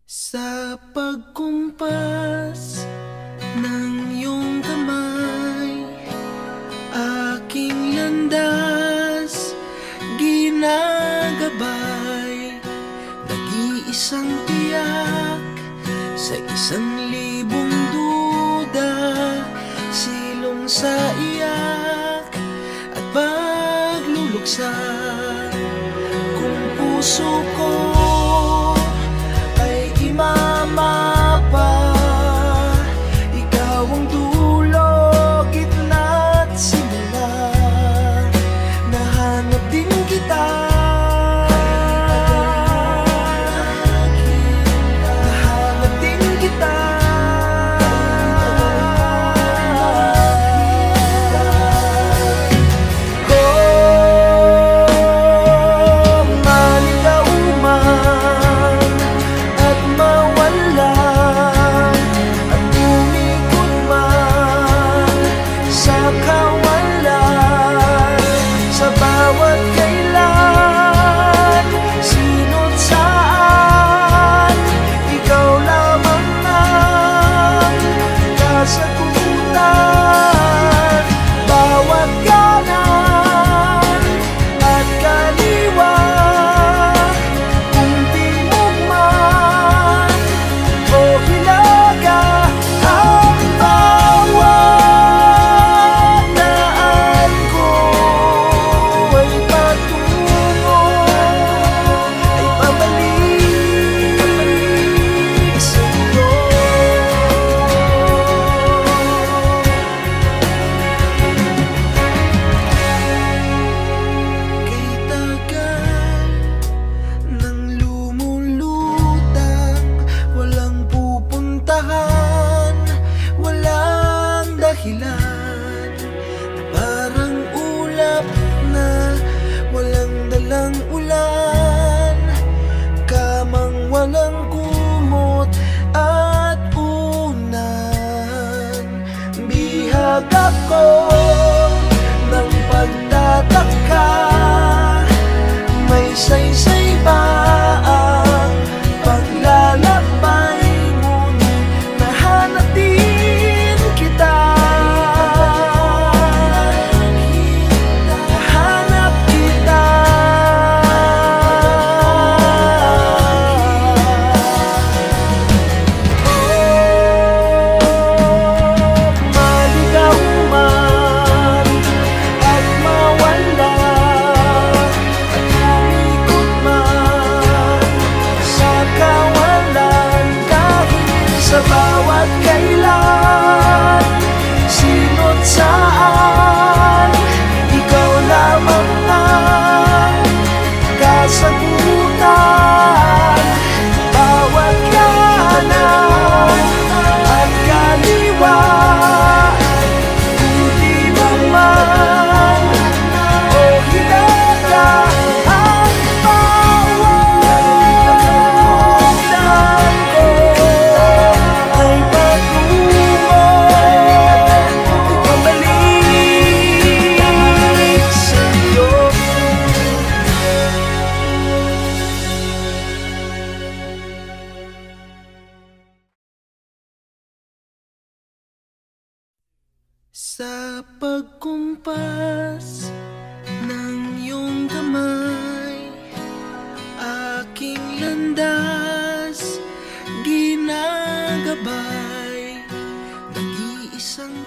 Sa pagkumpas ng iyong kamay, aking landas ginagabay. Nag-iisang tiyak sa 1,000 duda, silong sa iyak at pagluluksa. Kung puso ko mapa, ikaw ang dulo, gitna at simula. Nahanap din kita, nahanap din kita. Oh, maligaw man at mawala, at umikot man sa kawalan, sa bawat kailan, sino't saan, ikaw lamang ang kasagutan. Bawat kanan at kaliwa, kung timog man o hilaga, ang bawat daan ko ay patungo, ay pabalik sa iyo. Kay tagal nang lumulutang, walang pupuntahan, walang dahilan, parang ulap na walang dalang ulan, kamang walang kumot at unan. Bihag ako ng pagtataka, may saysay ba ang paglalakbay, ngunit nahanap din kita, nahanap kita. Oh, maligaw man at mawala, at umikot man sa kawalan, kahit sa bawat kailan, sino't saan, ikaw lamang ang kasagutan. Bawat kanan at kaliwa, kung di mo man o hilaga, ang bawat daan ko ay patungo, ay pabalik sa iyo. Sa pagkumpas ng iyong kamay, aking landas ginagabay. Nag-iisang